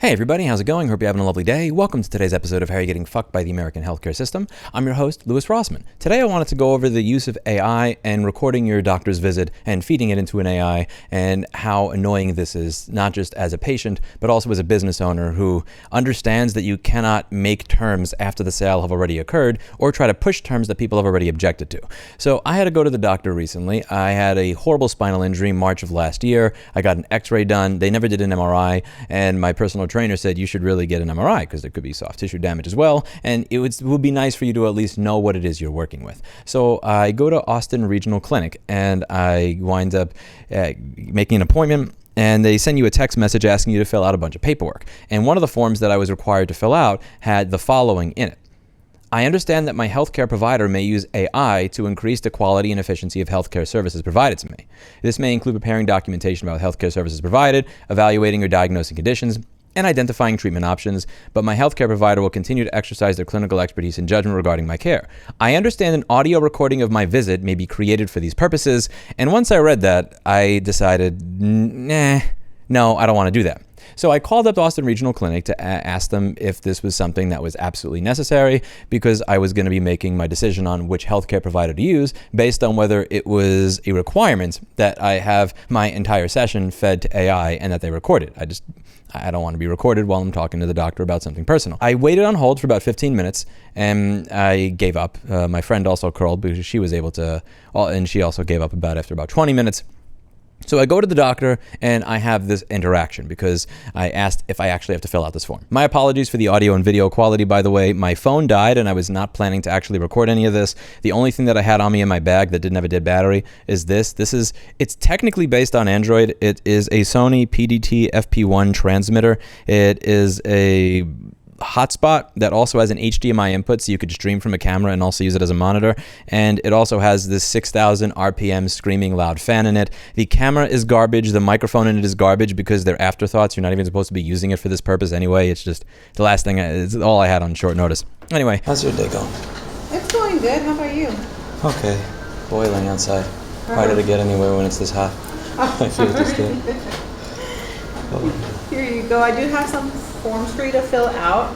Hey everybody, how's it going? Hope you're having a lovely day. Welcome to today's episode of How You're Getting Fucked by the American Healthcare System. I'm your host, Louis Rossman. Today I wanted to go over the use of AI and recording your doctor's visit and feeding it into an AI and how annoying this is, not just as a patient, but also as a business owner who understands that you cannot make terms after the sale have already occurred or try to push terms that people have already objected to. So I had to go to the doctor recently. I had a horrible spinal injury March of last year. I got an x-ray done. They never did an MRI, and my personal trainer said you should really get an MRI because there could be soft tissue damage as well, and it would be nice for you to at least know what it is you're working with. So I go to Austin Regional Clinic and I wind up making an appointment, and they send you a text message asking you to fill out a bunch of paperwork. And one of the forms that I was required to fill out had the following in it. I understand that my healthcare provider may use AI to increase the quality and efficiency of healthcare services provided to me. This may include preparing documentation about healthcare services provided, evaluating or diagnosing conditions, and identifying treatment options, but my healthcare provider will continue to exercise their clinical expertise and judgment regarding my care. I understand an audio recording of my visit may be created for these purposes, and once I read that, I decided, no, I don't want to do that. So I called up Austin Regional Clinic to ask them if this was something that was absolutely necessary, because I was going to be making my decision on which healthcare provider to use based on whether it was a requirement that I have my entire session fed to AI and that they record it. I don't want to be recorded while I'm talking to the doctor about something personal. I waited on hold for about 15 minutes and I gave up. My friend also curled because she was able to, and she also gave up after about 20 minutes. So I go to the doctor and I have this interaction because I asked if I actually have to fill out this form. My apologies for the audio and video quality, by the way. My phone died and I was not planning to actually record any of this. The only thing that I had on me in my bag that didn't have a dead battery is this. It's technically based on Android. It is a Sony PDT FP1 transmitter. It is a hotspot that also has an HDMI input, so you could stream from a camera and also use it as a monitor. And it also has this 6,000 RPM screaming loud fan in it. The camera is garbage. The microphone in it is garbage because they're afterthoughts. You're not even supposed to be using it for this purpose anyway. It's just the last thing. It's all I had on short notice. Anyway, how's your day going? It's going good. How about you? Okay, boiling outside. Harder to get anywhere when it's this hot. I feel just good. Here you go. I do have some forms for you to fill out.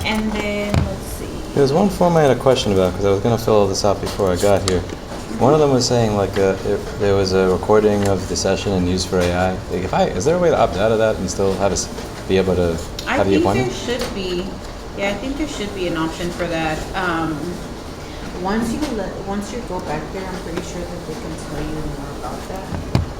And then, let's see. There's one form I had a question about because I was going to fill all this out before I got here. One of them was saying if there was a recording of the session and used for AI. Is there a way to opt out of that and still have us be able to have the appointment? I think there should be. Yeah, I think there should be an option for that. Once you go back there, I'm pretty sure that they can tell you more about that.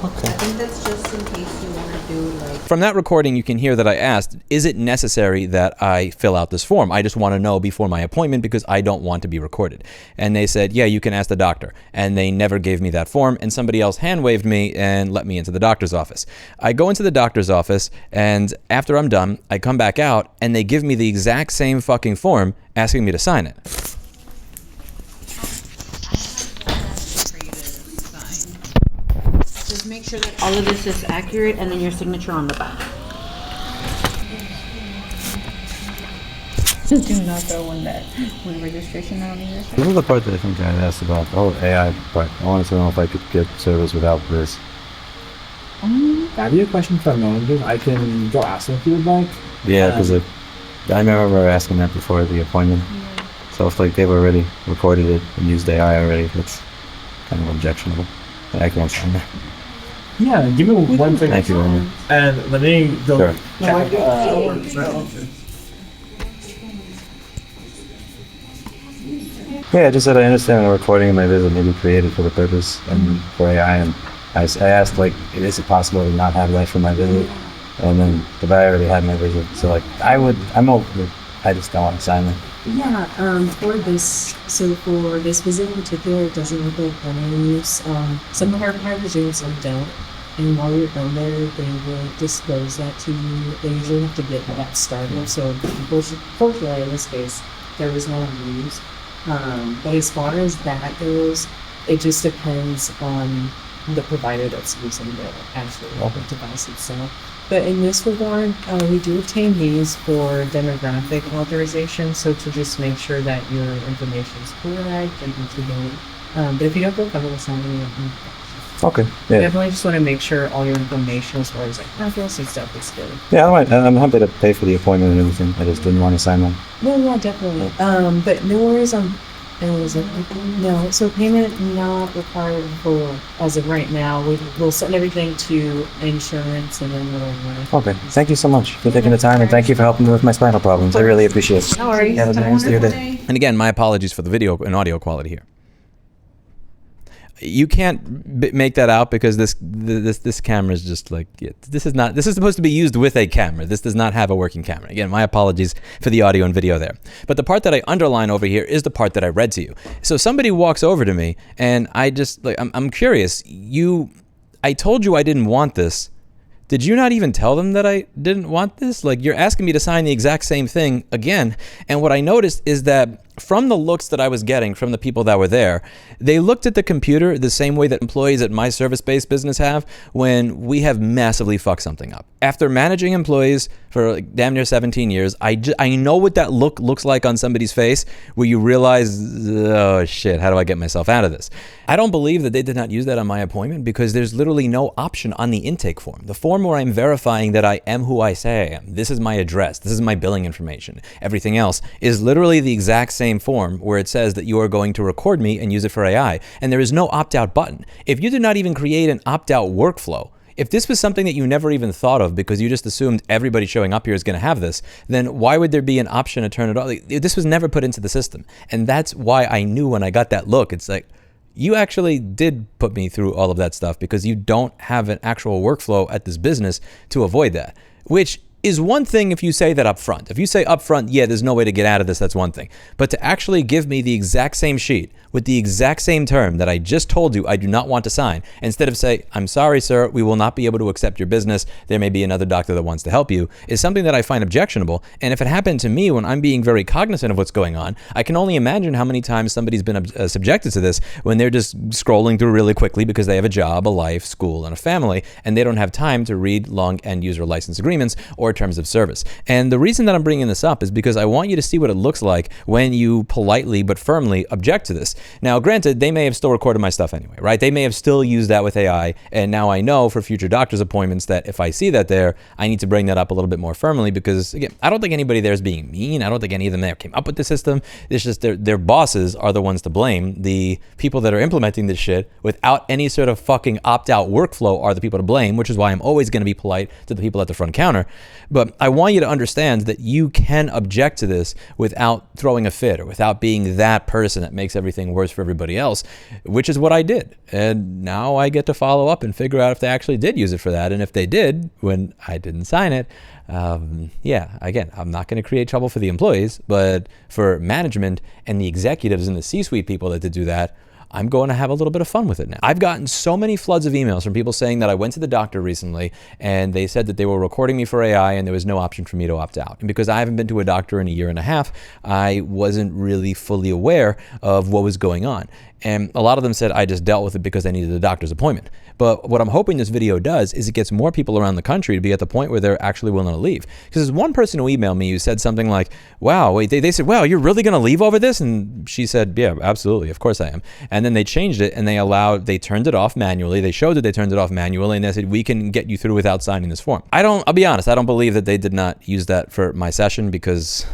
Okay. I think that's just in case you want to do From that recording, you can hear that I asked, is it necessary that I fill out this form? I just want to know before my appointment because I don't want to be recorded. And they said, yeah, you can ask the doctor. And they never gave me that form, and somebody else hand-waved me and let me into the doctor's office. I go into the doctor's office, and after I'm done, I come back out, and they give me the exact same fucking form asking me to sign it. Make sure that all of this is accurate and then your signature on the back. Do not throw when registration on either side. This is the part that I think I asked about the whole AI part. I wanted to know if I could get service without this. That'd be a question for managers. I can go ask them if you would like. Yeah, because I remember asking that before the appointment. Yeah. So if they've already recorded it and used AI already, that's kind of objectionable. But I can't see that. Yeah, give me one second. Thank you very much. And let me go. Sure. Check. Yeah, I just said I understand the recording of my visit may be created for the purpose and for AI, and I asked, is it possible to not have that for my visit? And then, but I already had my visit, so I'm open. I just don't want to sign it. Yeah, for this visit in particular, it doesn't look like any use. Some of our providers, some don't. And while you're down there, they will disclose that to you. They usually have to get that started. So, fortunately, in this case, there was no use. But as far as that goes, it just depends on the provider that's using the actual device itself. But in this regard, we do obtain these for demographic authorization, so to just make sure that your information is correct and up to date. But if you don't feel comfortable signing it, Okay. Yeah. Definitely just want to make sure all your information as far as like preference and stuff is good. Yeah, I'm happy to pay for the appointment and everything. I just didn't want to sign one. No, yeah, definitely. But no worries on. No, so payment not required for as of right now. We'll send everything to insurance and then we'll. Okay. Thank you so much for taking the time, and thank you for helping me with my spinal problems. I really appreciate it. No worries. Have a nice day. And again, my apologies for the video and audio quality here. You can't make that out because this camera is just like, yeah, this is supposed to be used with a camera. This does not have a working camera. Again, my apologies for the audio and video there. But the part that I underline over here is the part that I read to you. So somebody walks over to me and I just like, I'm curious. I told you I didn't want this. Did you not even tell them that I didn't want this? Like, you're asking me to sign the exact same thing again. And what I noticed is that from the looks that I was getting from the people that were there, they looked at the computer the same way that employees at my service-based business have when we have massively fucked something up. After managing employees for like damn near 17 years, I know what that looks like on somebody's face where you realize, oh shit, how do I get myself out of this? I don't believe that they did not use that on my appointment because there's literally no option on the intake form. The form where I'm verifying that I am who I say I am. This is my address. This is my billing information. Everything else is literally the exact same form where it says that you are going to record me and use it for AI. And there is no opt-out button. If you did not even create an opt-out workflow, if this was something that you never even thought of because you just assumed everybody showing up here is going to have this, then why would there be an option to turn it off? Like, this was never put into the system. And that's why I knew when I got that look, it's like, you actually did put me through all of that stuff because you don't have an actual workflow at this business to avoid that, which is one thing if you say that up front. If you say up front, yeah, there's no way to get out of this, that's one thing. But to actually give me the exact same sheet with the exact same term that I just told you I do not want to sign, instead of say, I'm sorry, sir, we will not be able to accept your business, there may be another doctor that wants to help you, is something that I find objectionable. And if it happened to me when I'm being very cognizant of what's going on, I can only imagine how many times somebody's been subjected to this when they're just scrolling through really quickly because they have a job, a life, school, and a family, and they don't have time to read long end user license agreements or terms of service. And the reason that I'm bringing this up is because I want you to see what it looks like when you politely but firmly object to this. Now, granted, they may have still recorded my stuff anyway, right? They may have still used that with AI, and now I know for future doctor's appointments that if I see that there, I need to bring that up a little bit more firmly because, again, I don't think anybody there is being mean. I don't think any of them there came up with the system. It's just their bosses are the ones to blame. The people that are implementing this shit without any sort of fucking opt-out workflow are the people to blame, which is why I'm always going to be polite to the people at the front counter. But I want you to understand that you can object to this without throwing a fit or without being that person that makes everything worse for everybody else, which is what I did. And now I get to follow up and figure out if they actually did use it for that. And if they did, when I didn't sign it, yeah, again, I'm not going to create trouble for the employees, but for management and the executives and the C-suite people that did do that, I'm going to have a little bit of fun with it now. I've gotten so many floods of emails from people saying that I went to the doctor recently and they said that they were recording me for AI and there was no option for me to opt out. And because I haven't been to a doctor in a year and a half, I wasn't really fully aware of what was going on. And a lot of them said I just dealt with it because I needed a doctor's appointment. But what I'm hoping this video does is it gets more people around the country to be at the point where they're actually willing to leave. Because there's one person who emailed me who said something like, wow, wait, they said, wow, you're really going to leave over this? And she said, yeah, absolutely, of course I am. And then they changed it and they turned it off manually. They showed that they turned it off manually and they said, we can get you through without signing this form. I'll be honest, I don't believe that they did not use that for my session because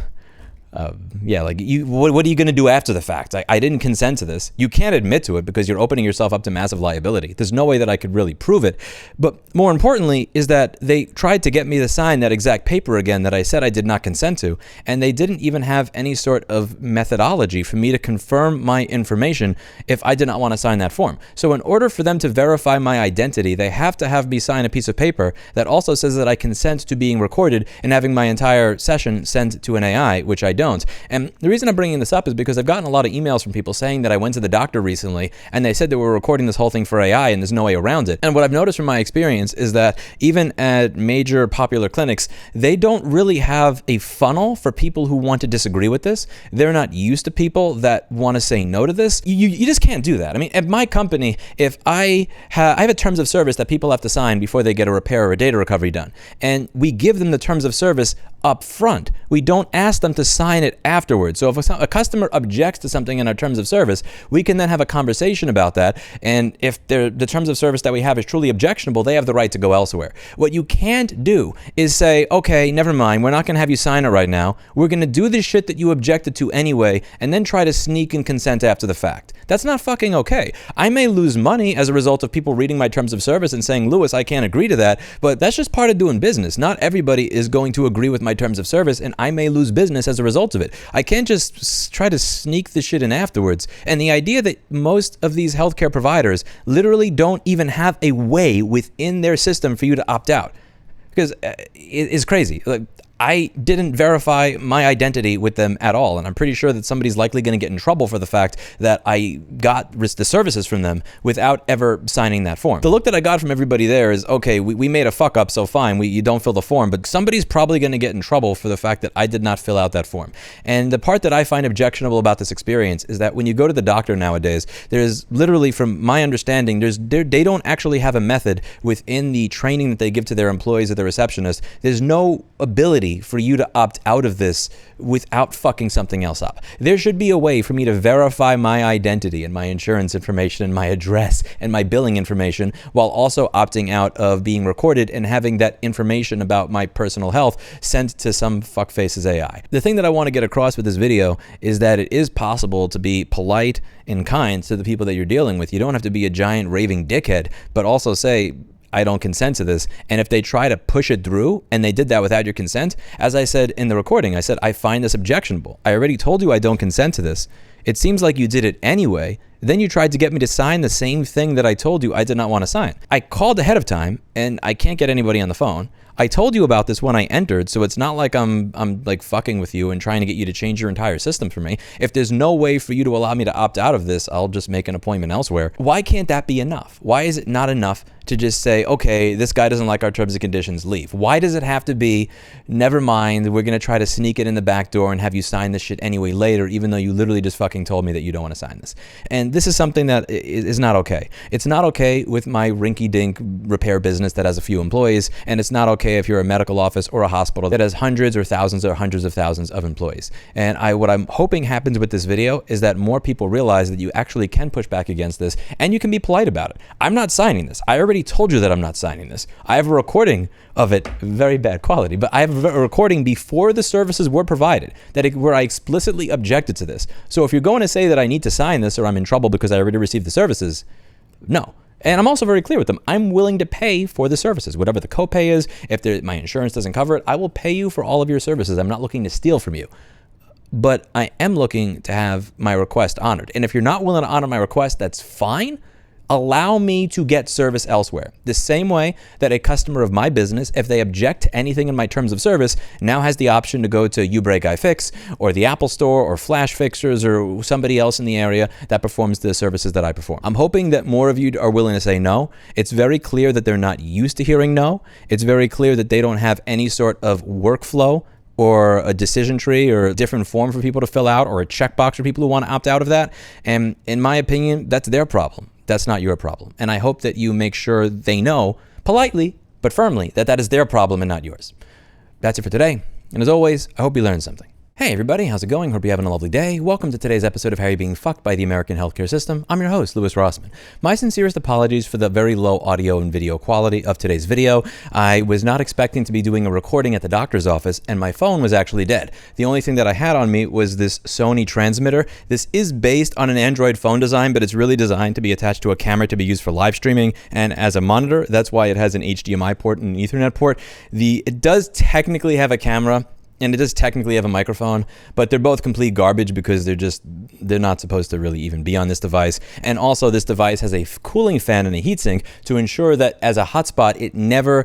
yeah, like what are you going to do after the fact? I didn't consent to this. You can't admit to it because you're opening yourself up to massive liability. There's no way that I could really prove it. But more importantly is that they tried to get me to sign that exact paper again that I said I did not consent to. And they didn't even have any sort of methodology for me to confirm my information if I did not want to sign that form. So in order for them to verify my identity, they have to have me sign a piece of paper that also says that I consent to being recorded and having my entire session sent to an AI, which I don't. And the reason I'm bringing this up is because I've gotten a lot of emails from people saying that I went to the doctor recently and they said they were recording this whole thing for AI and there's no way around it. And what I've noticed from my experience is that even at major popular clinics, they don't really have a funnel for people who want to disagree with this. They're not used to people that want to say no to this. You just can't do that. I mean, at my company, if I have a terms of service that people have to sign before they get a repair or a data recovery done, and we give them the terms of service up front. We don't ask them to sign it afterwards. So if a customer objects to something in our terms of service, we can then have a conversation about that. And if the terms of service that we have is truly objectionable, they have the right to go elsewhere. What you can't do is say, okay, never mind, we're not going to have you sign it right now. We're going to do this shit that you objected to anyway, and then try to sneak in consent after the fact. That's not fucking okay. I may lose money as a result of people reading my terms of service and saying, Louis, I can't agree to that, but that's just part of doing business. Not everybody is going to agree with my terms of service, and I may lose business as a result of it. I can't just try to sneak the shit in afterwards. And the idea that most of these healthcare providers literally don't even have a way within their system for you to opt out, because it is crazy. Like, I didn't verify my identity with them at all, and I'm pretty sure that somebody's likely going to get in trouble for the fact that I got the services from them without ever signing that form. The look that I got from everybody there is, okay, we made a fuck up, so fine, you don't fill the form, but somebody's probably going to get in trouble for the fact that I did not fill out that form. And the part that I find objectionable about this experience is that when you go to the doctor nowadays, there's literally, from my understanding, they don't actually have a method within the training that they give to their employees or the receptionist. There's no ability for you to opt out of this without fucking something else up. There should be a way for me to verify my identity and my insurance information and my address and my billing information while also opting out of being recorded and having that information about my personal health sent to some fuckface's AI. The thing that I want to get across with this video is that it is possible to be polite and kind to the people that you're dealing with. You don't have to be a giant raving dickhead, but also say, I don't consent to this. And if they try to push it through and they did that without your consent, as I said in the recording, I said, I find this objectionable. I already told you I don't consent to this. It seems like you did it anyway. Then you tried to get me to sign the same thing that I told you I did not want to sign. I called ahead of time and I can't get anybody on the phone. I told you about this when I entered, so it's not like I'm like fucking with you and trying to get you to change your entire system for me. If there's no way for you to allow me to opt out of this, I'll just make an appointment elsewhere. Why can't that be enough? Why is it not enough to just say, okay, this guy doesn't like our terms and conditions, leave? Why does it have to be, never mind, we're going to try to sneak it in the back door and have you sign this shit anyway later, even though you literally just fucking told me that you don't want to sign this? And this is something that is not okay. It's not okay with my rinky-dink repair business that has a few employees, and it's not okay if you're a medical office or a hospital that has hundreds or thousands or hundreds of thousands of employees. And what I'm hoping happens with this video is that more people realize that you actually can push back against this and you can be polite about it. I'm not signing this. I already told you that I'm not signing this. I have a recording of it, very bad quality, but I have a recording before the services were provided where I explicitly objected to this. So if you're going to say that I need to sign this or I'm in trouble because I already received the services, no. And I'm also very clear with them. I'm willing to pay for the services, whatever the copay is. If my insurance doesn't cover it, I will pay you for all of your services. I'm not looking to steal from you. But I am looking to have my request honored. And if you're not willing to honor my request, that's fine. Allow me to get service elsewhere. The same way that a customer of my business, if they object to anything in my terms of service, now has the option to go to YouBreak-iFix or the Apple Store or Flash Fixers or somebody else in the area that performs the services that I perform. I'm hoping that more of you are willing to say no. It's very clear that they're not used to hearing no. It's very clear that they don't have any sort of workflow or a decision tree or a different form for people to fill out or a checkbox for people who want to opt out of that. And in my opinion, that's their problem. That's not your problem. And I hope that you make sure they know, politely but firmly, that that is their problem and not yours. That's it for today. And as always, I hope you learned something. Hey everybody, how's it going? Hope you're having a lovely day. Welcome to today's episode of How You're Being Fucked by the American Healthcare System. I'm your host, Louis Rossman. My sincerest apologies for the very low audio and video quality of today's video. I was not expecting to be doing a recording at the doctor's office, and my phone was actually dead. The only thing that I had on me was this Sony transmitter. This is based on an Android phone design, but it's really designed to be attached to a camera to be used for live streaming and as a monitor. That's why it has an HDMI port and an Ethernet port. It does technically have a camera, and it does technically have a microphone, but they're both complete garbage because they're not supposed to really even be on this device. And also this device has a cooling fan and a heatsink to ensure that as a hotspot, it never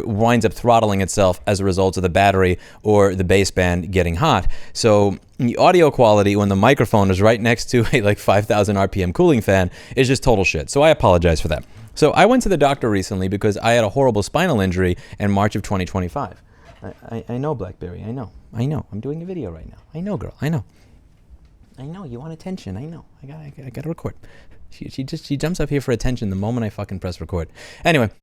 winds up throttling itself as a result of the battery or the baseband getting hot. So the audio quality when the microphone is right next to a like 5,000 RPM cooling fan is just total shit. So I apologize for that. So I went to the doctor recently because I had a horrible spinal injury in March of 2025. I know, Blackberry. I know. I'm doing a video right now. I know, girl. I know. You want attention. I know. I gotta record. She jumps up here for attention the moment I fucking press record. Anyway,